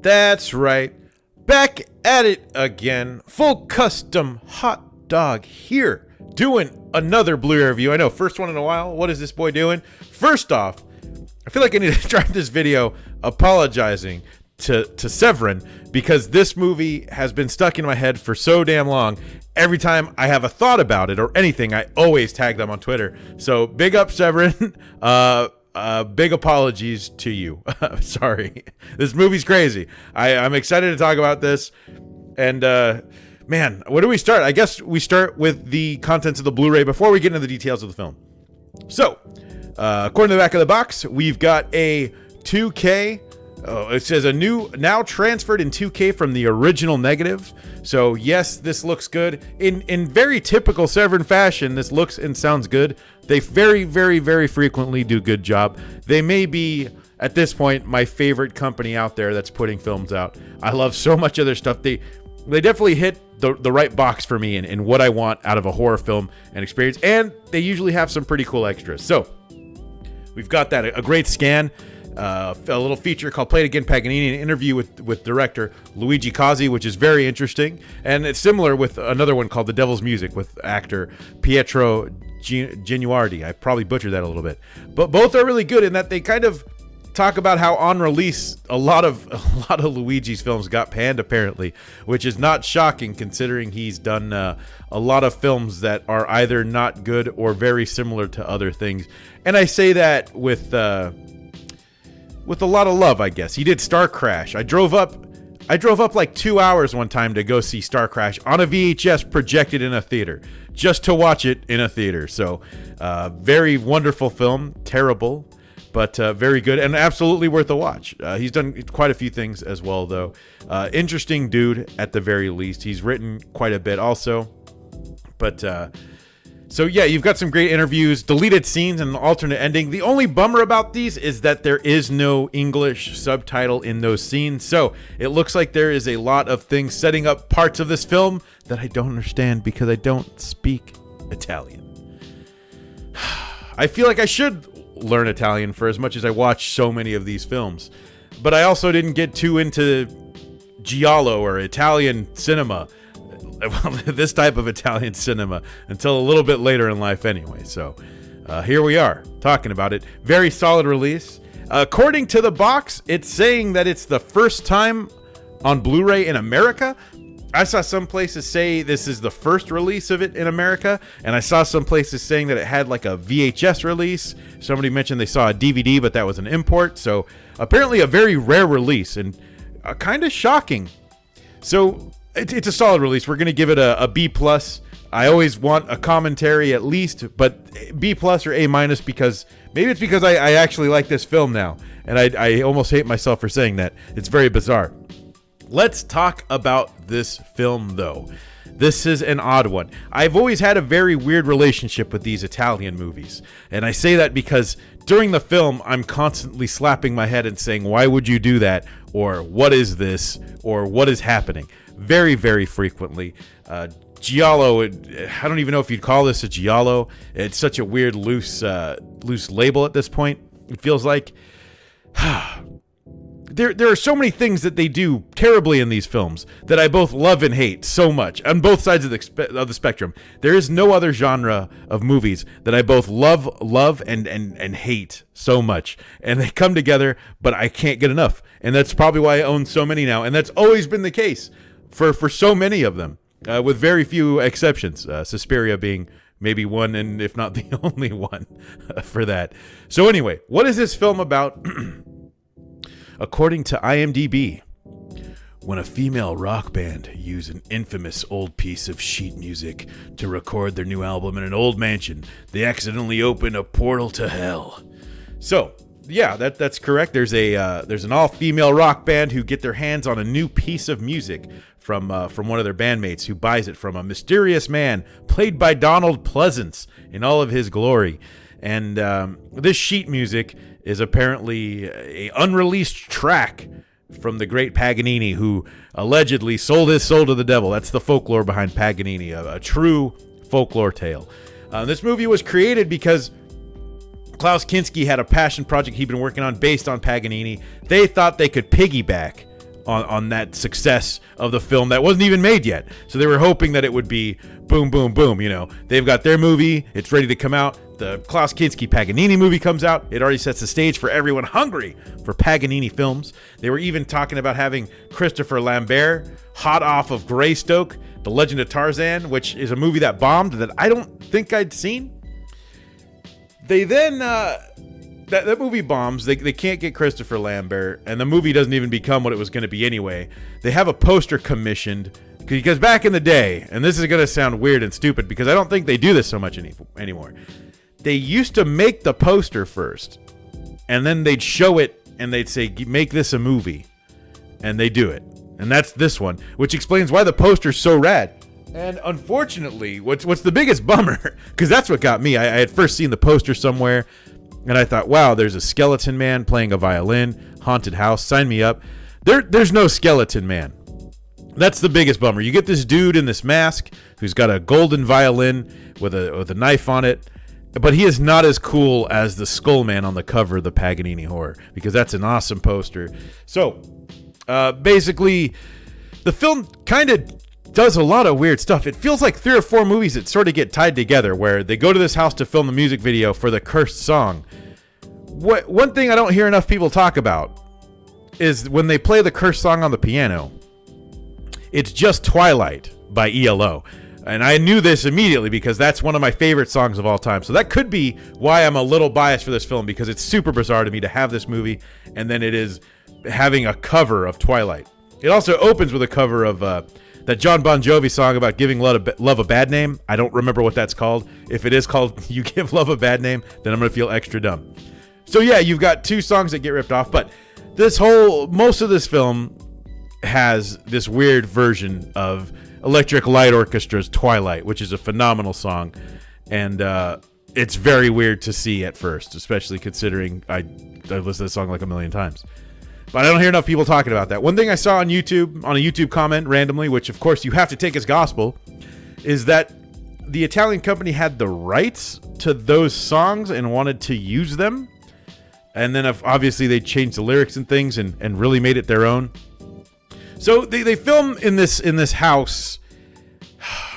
That's right. Back at it again. Full custom hot dog here. Doing another Blu-ray review. I know, first one in a while. What is this boy doing? First off, I feel like I need to start this video apologizing to Severin because this movie has been stuck in my head for so damn long. Every time I have a thought about it or anything, I always tag them on Twitter. So big up, Severin. Big apologies to you. Sorry. This movie's crazy. I'm excited to talk about this. And man, where do we start? I guess we start with the contents of the Blu-ray before we get into the details of the film. So, according to the back of the box, we've got a 2K. It says now transferred in 2K from the original negative. So yes, this looks good. In very typical Severin fashion, this looks and sounds good. They very, very, very frequently do a good job. They may be, at this point, my favorite company out there that's putting films out. I love so much of their stuff. They definitely hit the right box for me and what I want out of a horror film and experience. And they usually have some pretty cool extras. So we've got that, a great scan. A little feature called Play It Again Paganini, an interview with director Luigi Cozzi, which is very interesting. And it's similar with another one called The Devil's Music with actor Pietro Genuardi. I probably butchered that a little bit. But both are really good in that they kind of talk about how on release a lot of Luigi's films got panned apparently, which is not shocking considering he's done a lot of films that are either not good or very similar to other things. And I say that with a lot of love, I guess. He did Star Crash. I drove up like 2 hours one time to go see Star Crash on a VHS projected in a theater, just to watch it in a theater. So, very wonderful film. Terrible, but very good and absolutely worth a watch. He's done quite a few things as well, though. Interesting dude at the very least. He's written quite a bit also, but... So yeah, you've got some great interviews, deleted scenes, and an alternate ending. The only bummer about these is that there is no English subtitle in those scenes. So it looks like there is a lot of things setting up parts of this film that I don't understand because I don't speak Italian. I feel like I should learn Italian for as much as I watch so many of these films. But I also didn't get too into giallo or Italian cinema. This type of Italian cinema until a little bit later in life anyway. So here we are talking about it. Very solid release. According to the box, it's saying that it's the first time on Blu-ray in America. I saw some places say this is the first release of it in America, and I saw some places saying that it had like a VHS release. Somebody mentioned they saw a DVD, but that was an import. So apparently a very rare release and kind of shocking. So it's a solid release. We're going to give it a B+. I always want a commentary at least, but B+ or A- because maybe it's because I actually like this film now. And I almost hate myself for saying that. It's very bizarre. Let's talk about this film, though. This is an odd one. I've always had a very weird relationship with these Italian movies. And I say that because during the film, I'm constantly slapping my head and saying, why would you do that? Or what is this? Or what is happening? Very, very frequently. Giallo, I don't even know if you'd call this a giallo. It's such a weird, loose label at this point. It feels like there are so many things that they do terribly in these films that I both love and hate so much on both sides of the spectrum. There is no other genre of movies that I both love and hate so much, and they come together, but I can't get enough. And that's probably why I own so many now, and that's always been the case for so many of them, with very few exceptions. Suspiria being maybe one, and if not the only one for that. So anyway, what is this film about? According to IMDb, when a female rock band used an infamous old piece of sheet music to record their new album in an old mansion, they accidentally opened a portal to hell. So, yeah, that's correct. There's an all-female rock band who get their hands on a new piece of music from one of their bandmates who buys it from a mysterious man played by Donald Pleasance in all of his glory. And this sheet music is apparently a unreleased track from the great Paganini, who allegedly sold his soul to the devil. That's the folklore behind Paganini, a true folklore tale. This movie was created because Klaus Kinski had a passion project he'd been working on based on Paganini. They thought they could piggyback on that success of the film that wasn't even made yet. So they were hoping that it would be boom, boom, boom. You know, they've got their movie. It's ready to come out. The Klaus Kinski Paganini movie comes out. It already sets the stage for everyone hungry for Paganini films. They were even talking about having Christopher Lambert, hot off of Greystoke, The Legend of Tarzan, which is a movie that bombed that I don't think I'd seen. They then, that movie bombs. They can't get Christopher Lambert, and the movie doesn't even become what it was going to be anyway. They have a poster commissioned, because back in the day, and this is going to sound weird and stupid because I don't think they do this so much anymore. They used to make the poster first, and then they'd show it, and they'd say, make this a movie. And they do it. And that's this one, which explains why the poster's so rad. And unfortunately, what's the biggest bummer, because that's what got me. I had first seen the poster somewhere, and I thought, wow, there's a skeleton man playing a violin, haunted house, sign me up. There's no skeleton man. That's the biggest bummer. You get this dude in this mask who's got a golden violin with a knife on it, but he is not as cool as the Skull Man on the cover of the Paganini Horror, because that's an awesome poster. So, basically, the film kind of does a lot of weird stuff. It feels like 3 or 4 movies that sort of get tied together, where they go to this house to film the music video for the cursed song. One thing I don't hear enough people talk about is when they play the cursed song on the piano, it's just Twilight by ELO. And I knew this immediately because that's one of my favorite songs of all time. So that could be why I'm a little biased for this film, because it's super bizarre to me to have this movie and then it is having a cover of Twilight. It also opens with a cover of that John Bon Jovi song about giving love a bad name. I don't remember what that's called. If it is called You Give Love a Bad Name, then I'm going to feel extra dumb. So yeah, you've got 2 songs that get ripped off, but most of this film has this weird version of Electric Light Orchestra's Twilight, which is a phenomenal song, and it's very weird to see at first, especially considering I listened to the song like a million times. But I don't hear enough people talking about that. One thing I saw on YouTube, on a YouTube comment randomly, which of course you have to take as gospel, is that the Italian company had the rights to those songs and wanted to use them, and then obviously they changed the lyrics and things and really made it their own. So they film in this house.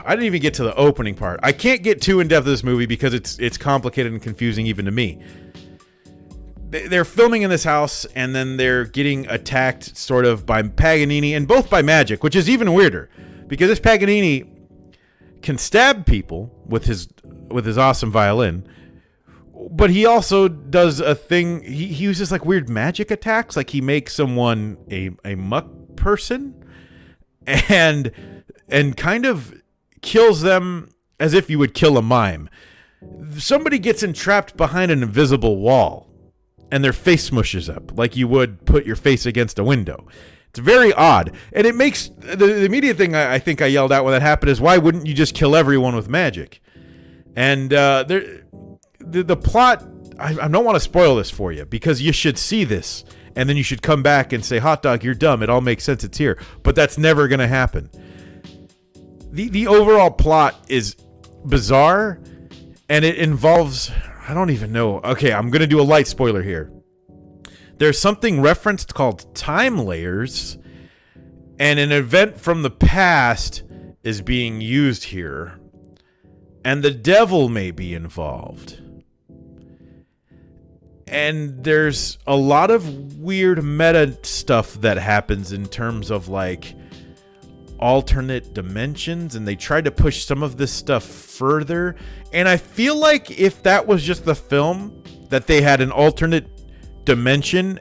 I didn't even get to the opening part. I can't get too in depth of this movie because it's complicated and confusing even to me. They're filming in this house, and then they're getting attacked sort of by Paganini, and both by magic, which is even weirder because this Paganini can stab people with his awesome violin, but he also does a thing. He uses like weird magic attacks, like he makes someone a muck person and kind of kills them as if you would kill a mime. Somebody gets entrapped behind an invisible wall and their face smushes up like you would put your face against a window. It's very odd, and it makes the immediate thing I think I yelled out when that happened is, why wouldn't you just kill everyone with magic? And the plot, I don't want to spoil this for you because you should see this and then you should come back and say, hot dog, you're dumb. It all makes sense. It's here. But that's never going to happen. The overall plot is bizarre, and it involves, I don't even know. Okay, I'm going to do a light spoiler here. There's something referenced called time layers, and an event from the past is being used here, and the devil may be involved. And there's a lot of weird meta stuff that happens in terms of like alternate dimensions, and they tried to push some of this stuff further. And I feel like if that was just the film, that they had an alternate dimension